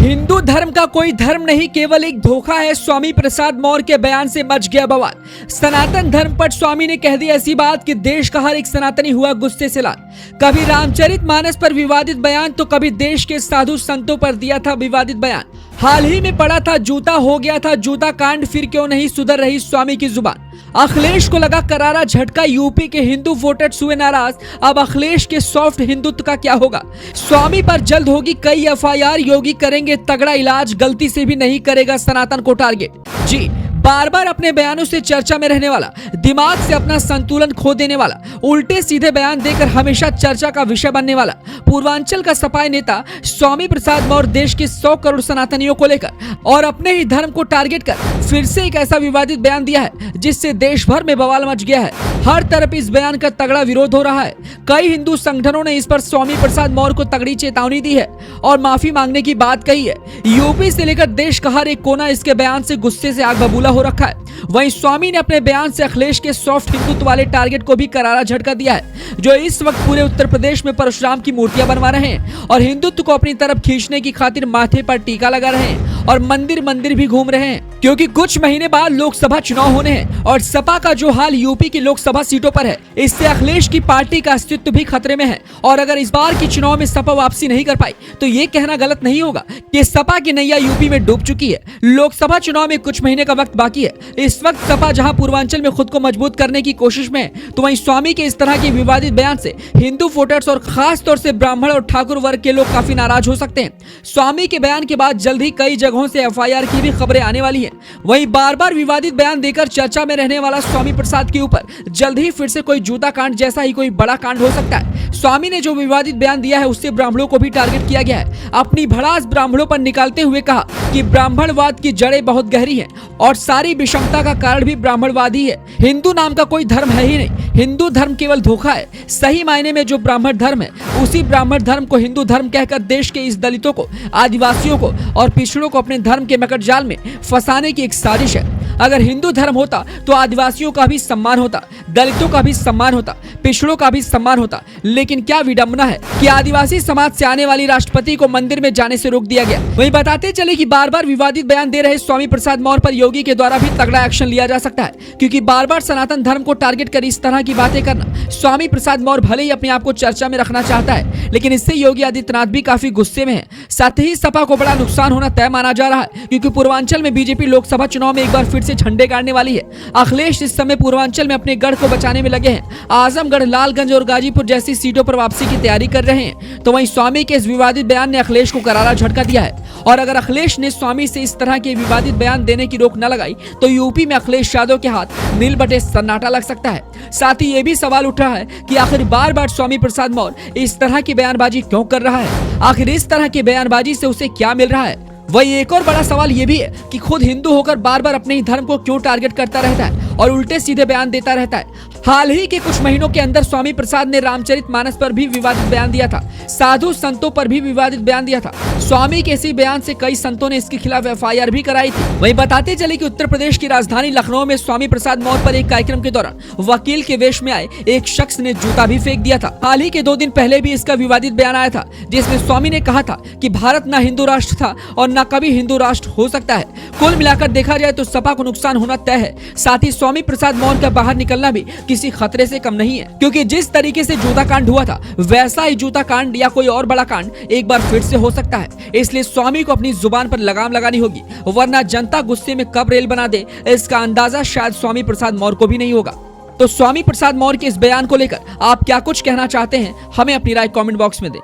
हिंदू धर्म का कोई धर्म नहीं, केवल एक धोखा है। स्वामी प्रसाद मौर्य के बयान से मच गया बवाल। सनातन धर्म पर स्वामी ने कह दी ऐसी बात कि देश का हर एक सनातनी हुआ गुस्से से लाल। कभी रामचरितमानस पर विवादित बयान तो कभी देश के साधु संतों पर दिया था विवादित बयान। हाल ही में पड़ा था जूता, हो गया था जूता कांड, फिर क्यों नहीं सुधर रही स्वामी की जुबान। अखिलेश को लगा करारा झटका, यूपी के हिंदू वोटर्स हुए नाराज। अब अखिलेश के सॉफ्ट हिंदुत्व का क्या होगा? स्वामी पर जल्द होगी कई एफआईआर, योगी करेंगे तगड़ा इलाज, गलती से भी नहीं करेगा सनातन को टारगेट। जी, बार बार अपने बयानों से चर्चा में रहने वाला, दिमाग से अपना संतुलन खो देने वाला, उल्टे सीधे बयान देकर हमेशा चर्चा का विषय बनने वाला पूर्वांचल का सपाई नेता स्वामी प्रसाद मौर्य देश के 100 करोड़ सनातनियों को लेकर और अपने ही धर्म को टारगेट कर फिर से एक ऐसा विवादित बयान दिया है जिससे देश भर में बवाल मच गया है। हर तरफ इस बयान का तगड़ा विरोध हो रहा है। कई हिंदू संगठनों ने इस पर स्वामी प्रसाद मौर्य को तगड़ी चेतावनी दी है और माफी मांगने की बात कही है। यूपी से लेकर देश का हर एक कोना इसके बयान से गुस्से से आग बबूला हो रखा है। वहीं स्वामी ने अपने बयान से अखिलेश के सॉफ्ट हिंदुत्व वाले टारगेट को भी करारा झटका दिया है, जो इस वक्त पूरे उत्तर प्रदेश में परशुराम की मूर्तियां बनवा रहे हैं और हिंदुत्व को अपनी तरफ खींचने की खातिर माथे पर टीका लगा रहे हैं और मंदिर मंदिर भी घूम रहे हैं, क्योंकि कुछ महीने बाद लोकसभा चुनाव होने हैं और सपा का जो हाल यूपी की लोकसभा सीटों पर है, इससे अखिलेश की पार्टी का अस्तित्व भी खतरे में है। और अगर इस बार की चुनाव में सपा वापसी नहीं कर पाई तो ये कहना गलत नहीं होगा कि सपा की नैया यूपी में डूब चुकी है। लोकसभा चुनाव में कुछ महीने का वक्त बाकी है। इस वक्त सपा जहां पूर्वांचल में खुद को मजबूत करने की कोशिश में है, तो वहीं स्वामी के इस तरह के विवादित बयान से हिंदू वोटर्स और खास तौर से ब्राह्मण और ठाकुर वर्ग के लोग काफी नाराज हो सकते हैं। स्वामी के बयान के बाद जल्द ही कई जगहों से एफआईआर की भी खबरें आने वाली है। वहीं बार बार विवादित बयान देकर चर्चा में रहने वाला स्वामी प्रसाद के ऊपर जल्द ही फिर से कोई जूता कांड जैसा ही कोई बड़ा कांड हो सकता है। स्वामी ने जो विवादित बयान दिया है उससे ब्राह्मणों को भी टारगेट किया गया है। अपनी भड़ास ब्राह्मणों पर निकालते हुए कहा कि ब्राह्मणवाद की जड़ें बहुत गहरी हैं और सारी विषमता का कारण भी ब्राह्मणवाद ही है। हिंदू नाम का कोई धर्म है ही नहीं। हिंदू धर्म केवल धोखा है। सही मायने में जो ब्राह्मण धर्म है, उसी ब्राह्मण धर्म को हिंदू धर्म कहकर देश के इस दलितों को, आदिवासियों को और पिछड़ों को अपने धर्म के मकड़ जाल में फंसाने की एक साजिश है। अगर हिंदू धर्म होता तो आदिवासियों का भी सम्मान होता, दलितों का भी सम्मान होता, पिछड़ों का भी सम्मान होता। लेकिन क्या विडंबना है कि आदिवासी समाज से आने वाली राष्ट्रपति को मंदिर में जाने से रोक दिया गया। वहीं बताते चले कि बार बार विवादित बयान दे रहे स्वामी प्रसाद मौर्य पर योगी के द्वारा भी तगड़ा एक्शन लिया जा सकता है, क्योंकि बार बार सनातन धर्म को टारगेट कर इस तरह की बातें करना स्वामी प्रसाद मौर्य भले ही अपने आप को चर्चा में रखना चाहता है, लेकिन इससे योगी आदित्यनाथ भी काफी गुस्से में है। साथ ही सपा को बड़ा नुकसान होना तय माना जा रहा है, क्योंकि पूर्वांचल में बीजेपी लोकसभा चुनाव में एक बार फिर से झंडे गाड़ने वाली है। अखिलेश इस समय पूर्वांचल में अपने गढ़ को बचाने में लगे हैं। आजमगढ़, लालगंज और गाजीपुर जैसी सीटों पर वापसी की तैयारी कर रहे हैं। तो वहीं स्वामी के इस विवादित बयान ने अखिलेश को करारा झटका दिया है और अगर अखिलेश ने स्वामी से इस तरह के विवादित बयान देने की रोक न लगाई तो यूपी में अखिलेश यादव के हाथ नील बटे सन्नाटा लग सकता है। साथ ही ये भी सवाल उठ रहा है कि आखिर बार बार स्वामी प्रसाद मौर्य इस तरह की बयानबाजी क्यों कर रहा है? आखिर इस तरह की बयानबाजी से उसे क्या मिल रहा है? वही एक और बड़ा सवाल ये भी है कि खुद हिंदू होकर बार बार अपने ही धर्म को क्यों टारगेट करता रहता है और उल्टे सीधे बयान देता रहता है। हाल ही के कुछ महीनों के अंदर स्वामी प्रसाद ने रामचरितमानस पर भी विवादित बयान दिया था, साधु संतों पर भी विवादित बयान दिया था। स्वामी के इसी बयान से कई संतों ने इसके खिलाफ एफआईआर भी कराई थी। वहीं बताते चले कि उत्तर प्रदेश की राजधानी लखनऊ में स्वामी प्रसाद मौर्य पर एक कार्यक्रम के दौरान वकील के वेश में आए एक शख्स ने जूता भी फेंक दिया था। हाल ही के 2 दिन पहले भी इसका विवादित बयान आया था, जिसमें स्वामी ने कहा था कि भारत न हिंदू राष्ट्र था और न कभी हिंदू राष्ट्र हो सकता है। कुल मिलाकर देखा जाए तो सपा को नुकसान होना तय है। साथ ही स्वामी प्रसाद मौर्य का बाहर निकलना भी किसी खतरे से कम नहीं है, क्योंकि जिस तरीके से जूता कांड हुआ था वैसा ही जूता कांड या कोई और बड़ा कांड एक बार फिर से हो सकता है। इसलिए स्वामी को अपनी जुबान पर लगाम लगानी होगी, वरना जनता गुस्से में कब रेल बना दे इसका अंदाजा शायद स्वामी प्रसाद मौर्य को भी नहीं होगा। तो स्वामी प्रसाद मौर्य के इस बयान को लेकर आप क्या कुछ कहना चाहते हैं? हमें अपनी राय कमेंट बॉक्स में दें।